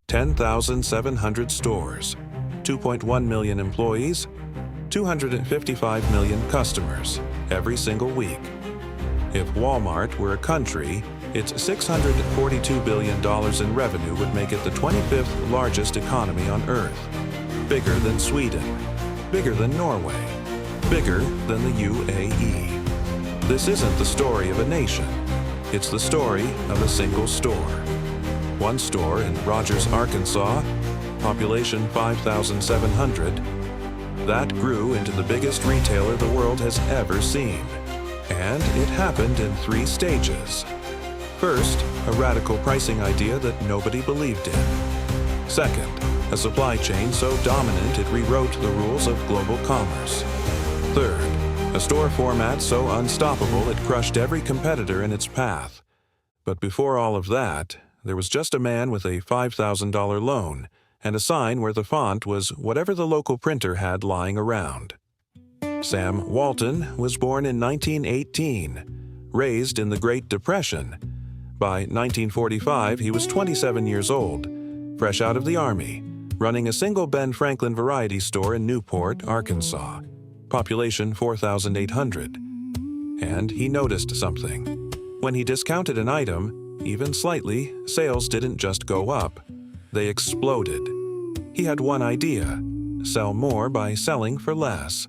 10,700 stores, 2.1 million employees, 255 million customers every single week. If Wal-Mart were a country, its $642 billion in revenue would make it the 25th largest economy on Earth. Bigger than Sweden, bigger than Norway, bigger than the UAE. This isn't the story of a nation. It's the story of a single store. One store in Rogers, Arkansas, population 5,700, that grew into the biggest retailer the world has ever seen. And it happened in 3 stages. First, a radical pricing idea that nobody believed in. Second, a supply chain so dominant it rewrote the rules of global commerce. Third, a store format so unstoppable it crushed every competitor in its path. But before all of that, there was just a man with a $5,000 loan and a sign where the font was whatever the local printer had lying around. Sam Walton was born in 1918, raised in the Great Depression. By 1945, he was 27 years old, fresh out of the Army, running a single Ben Franklin variety store in Newport, Arkansas, population 4,800. And he noticed something. When he discounted an item, even slightly, sales didn't just go up, they exploded. He had one idea: sell more by selling for less.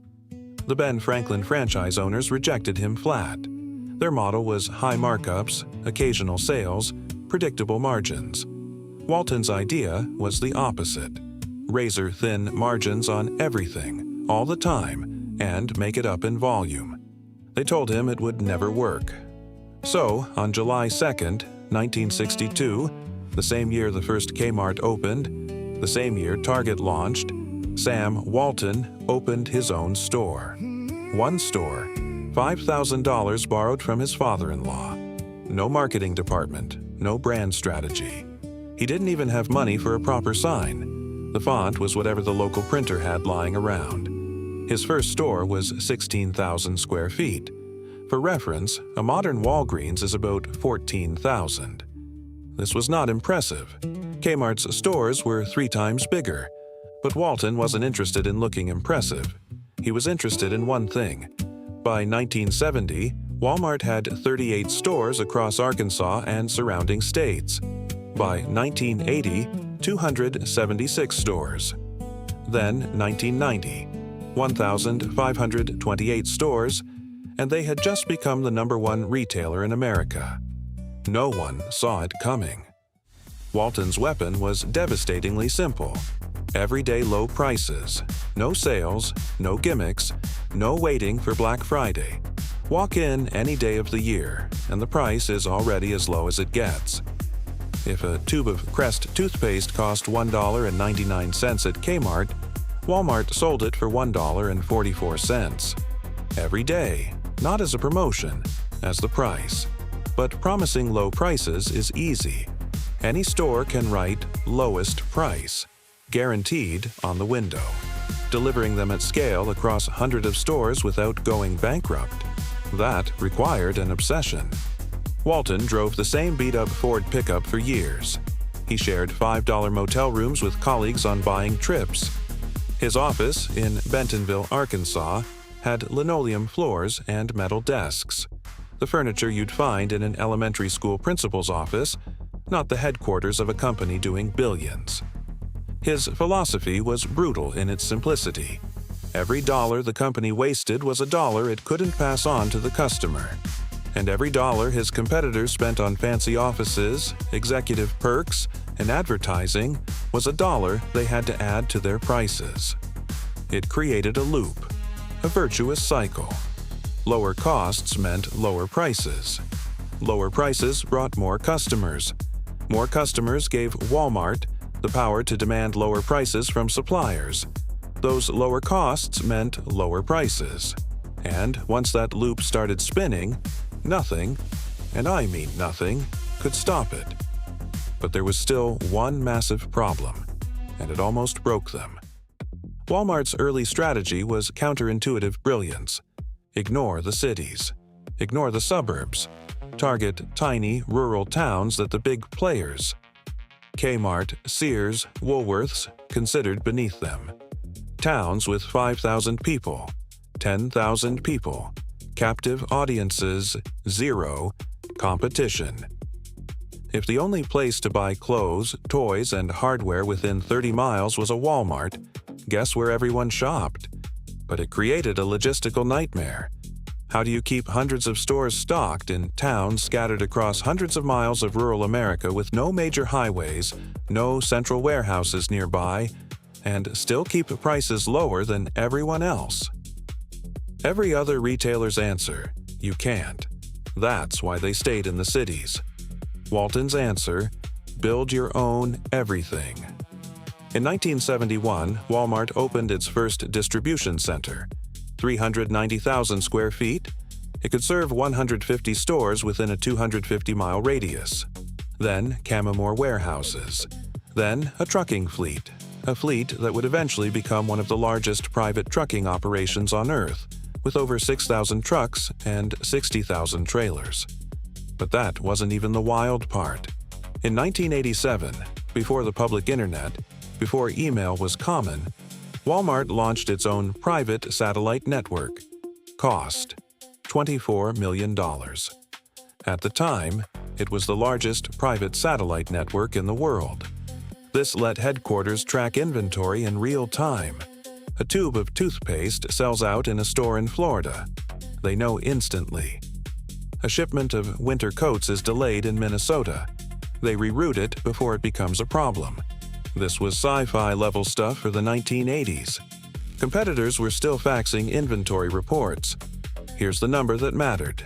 The Ben Franklin franchise owners rejected him flat. Their model was high markups, occasional sales, predictable margins. Walton's idea was the opposite: razor-thin margins on everything, all the time, and make it up in volume. They told him it would never work. So, on July 2nd, 1962, the same year the first Kmart opened, the same year Target launched, Sam Walton opened his own store. One store, $5,000 borrowed from his father-in-law. No marketing department, no brand strategy. He didn't even have money for a proper sign. The font was whatever the local printer had lying around. His first store was 16,000 square feet. For reference, a modern Walgreens is about 14,000. This was not impressive. Kmart's stores were 3 times bigger. But Walton wasn't interested in looking impressive. He was interested in one thing. By 1970, Wal-Mart had 38 stores across Arkansas and surrounding states. By 1980, 276 stores. Then 1990, 1,528 stores, and they had just become the #1 retailer in America. No one saw it coming. Walton's weapon was devastatingly simple. Everyday low prices, no sales, no gimmicks, no waiting for Black Friday. Walk in any day of the year, and the price is already as low as it gets. If a tube of Crest toothpaste cost $1.99 at Kmart, Wal-Mart sold it for $1.44. Every day, not as a promotion, as the price. But promising low prices is easy. Any store can write lowest price, guaranteed on the window, delivering them at scale across hundreds of stores without going bankrupt. That required an obsession. Walton drove the same beat-up Ford pickup for years. He shared $5 motel rooms with colleagues on buying trips. His office in Bentonville, Arkansas, had linoleum floors and metal desks. The furniture you'd find in an elementary school principal's office, not the headquarters of a company doing billions. His philosophy was brutal in its simplicity. Every dollar the company wasted was a dollar it couldn't pass on to the customer. And every dollar his competitors spent on fancy offices, executive perks, and advertising was a dollar they had to add to their prices. It created a loop, a virtuous cycle. Lower costs meant lower prices. Lower prices brought more customers. More customers gave Wal-Mart the power to demand lower prices from suppliers. Those lower costs meant lower prices. And once that loop started spinning, nothing, and I mean nothing, could stop it. But there was still one massive problem, and it almost broke them. Wal-Mart's early strategy was counterintuitive brilliance. Ignore the cities. Ignore the suburbs. Target tiny, rural towns that the big players Kmart, Sears, Woolworths considered beneath them. Towns with 5,000 people, 10,000 people, captive audiences, zero, competition. If the only place to buy clothes, toys, and hardware within 30 miles was a Wal-Mart, guess where everyone shopped? But it created a logistical nightmare. How do you keep hundreds of stores stocked in towns scattered across hundreds of miles of rural America with no major highways, no central warehouses nearby, and still keep prices lower than everyone else? Every other retailer's answer, you can't. That's why they stayed in the cities. Walton's answer, build your own everything. In 1971, Wal-Mart opened its first distribution center. 390,000 square feet, it could serve 150 stores within a 250-mile radius. Then Camamore warehouses. Then a trucking fleet, a fleet that would eventually become one of the largest private trucking operations on Earth, with over 6,000 trucks and 60,000 trailers. But that wasn't even the wild part. In 1987, before the public internet, before email was common, Wal-Mart launched its own private satellite network. Cost: $24 million. At the time, it was the largest private satellite network in the world. This let headquarters track inventory in real time. A tube of toothpaste sells out in a store in Florida. They know instantly. A shipment of winter coats is delayed in Minnesota. They reroute it before it becomes a problem. This was sci-fi level stuff for the 1980s. Competitors were still faxing inventory reports. Here's the number that mattered.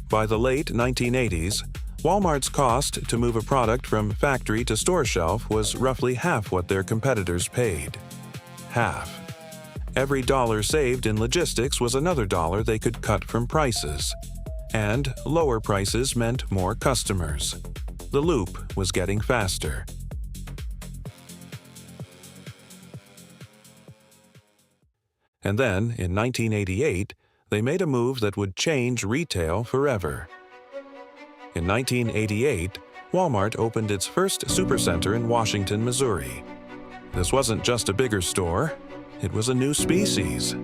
By the late 1980s, Wal-Mart's cost to move a product from factory to store shelf was roughly half what their competitors paid. Half. Every dollar saved in logistics was another dollar they could cut from prices. And lower prices meant more customers. The loop was getting faster. And then, in 1988, they made a move that would change retail forever. In 1988, Wal-Mart opened its first Supercenter in Washington, Missouri. This wasn't just a bigger store, it was a new species.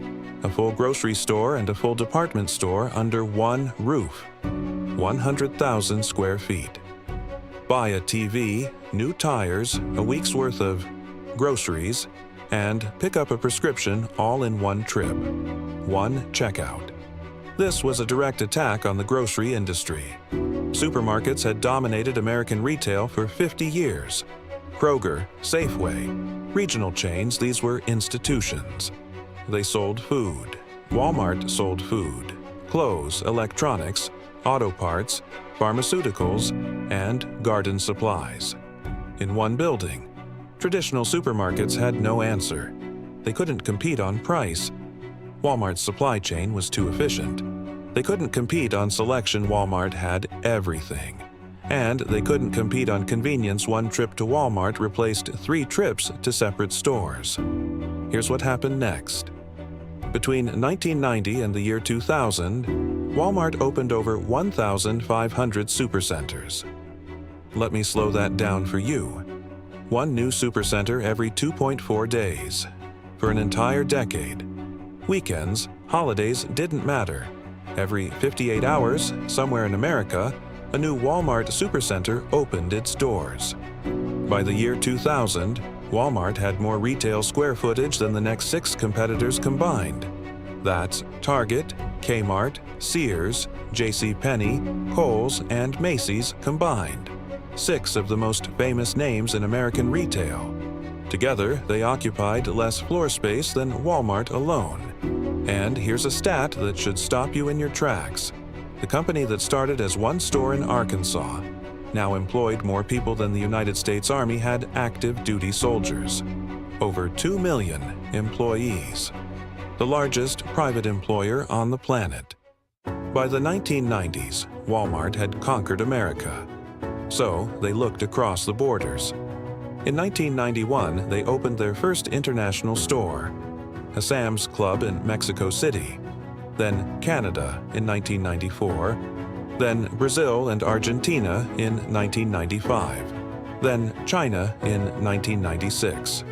A full grocery store and a full department store under one roof. 100,000 square feet. Buy a TV, new tires, a week's worth of groceries, and pick up a prescription all in one trip. One checkout. This was a direct attack on the grocery industry. Supermarkets had dominated American retail for 50 years. Kroger, Safeway, regional chains, these were institutions. They sold food. Wal-Mart sold food, clothes, electronics, auto parts, pharmaceuticals, and garden supplies. In one building. Traditional supermarkets had no answer. They couldn't compete on price. Wal-Mart's supply chain was too efficient. They couldn't compete on selection. Wal-Mart had everything. And they couldn't compete on convenience. One trip to Wal-Mart replaced 3 trips to separate stores. Here's what happened next. Between 1990 and the year 2000, Wal-Mart opened over 1,500 supercenters. Let me slow that down for you. One new supercenter every 2.4 days. For an entire decade. Weekends, holidays didn't matter. Every 58 hours, somewhere in America, a new Wal-Mart supercenter opened its doors. By the year 2000, Wal-Mart had more retail square footage than the next 6 competitors combined. That's Target, Kmart, Sears, JCPenney, Kohl's, and Macy's combined. 6 of the most famous names in American retail. Together, they occupied less floor space than Wal-Mart alone. And here's a stat that should stop you in your tracks. The company that started as one store in Arkansas now employed more people than the United States Army had active duty soldiers. Over 2 million employees. The largest private employer on the planet. By the 1990s, Wal-Mart had conquered America. So they looked across the borders. In 1991, they opened their first international store, a Sam's Club in Mexico City, then Canada in 1994, then Brazil and Argentina in 1995. Then China in 1996.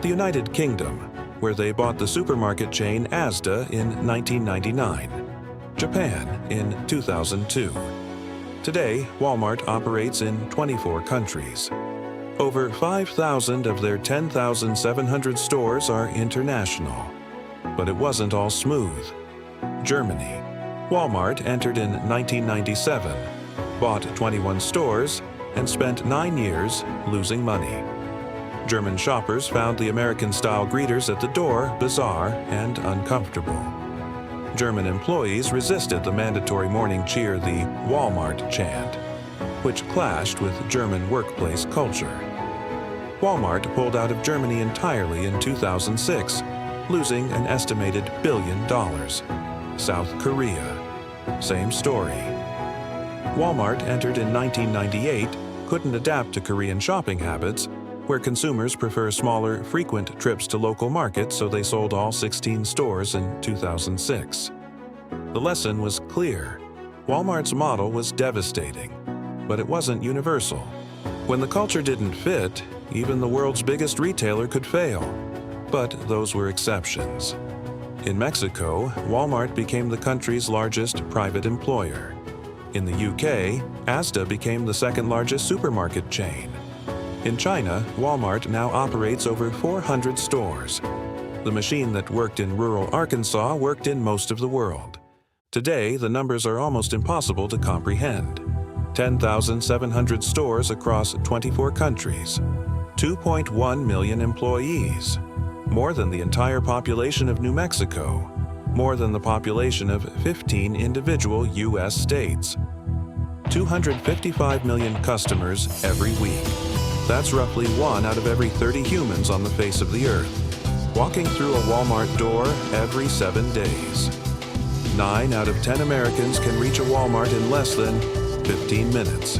The United Kingdom, where they bought the supermarket chain Asda in 1999. Japan in 2002. Today, Wal-Mart operates in 24 countries. Over 5,000 of their 10,700 stores are international. But it wasn't all smooth. Germany. Wal-Mart entered in 1997, bought 21 stores, and spent 9 years losing money. German shoppers found the American-style greeters at the door bizarre and uncomfortable. German employees resisted the mandatory morning cheer, the Wal-Mart chant, which clashed with German workplace culture. Wal-Mart pulled out of Germany entirely in 2006, losing an estimated $1 billion. South Korea. Same story. Wal-Mart entered in 1998, couldn't adapt to Korean shopping habits, where consumers prefer smaller, frequent trips to local markets, so they sold all 16 stores in 2006. The lesson was clear. Wal-Mart's model was devastating, but it wasn't universal. When the culture didn't fit, even the world's biggest retailer could fail. But those were exceptions. In Mexico, Wal-Mart became the country's largest private employer. In the UK, Asda became the second-largest supermarket chain. In China, Wal-Mart now operates over 400 stores. The machine that worked in rural Arkansas worked in most of the world. Today, the numbers are almost impossible to comprehend. 10,700 stores across 24 countries. 2.1 million employees. More than the entire population of New Mexico. More than the population of 15 individual U.S. states. 255 million customers every week. That's roughly 1 out of every 30 humans on the face of the earth, walking through a Wal-Mart door every 7 days. 9 out of 10 Americans can reach a Wal-Mart in less than 15 minutes.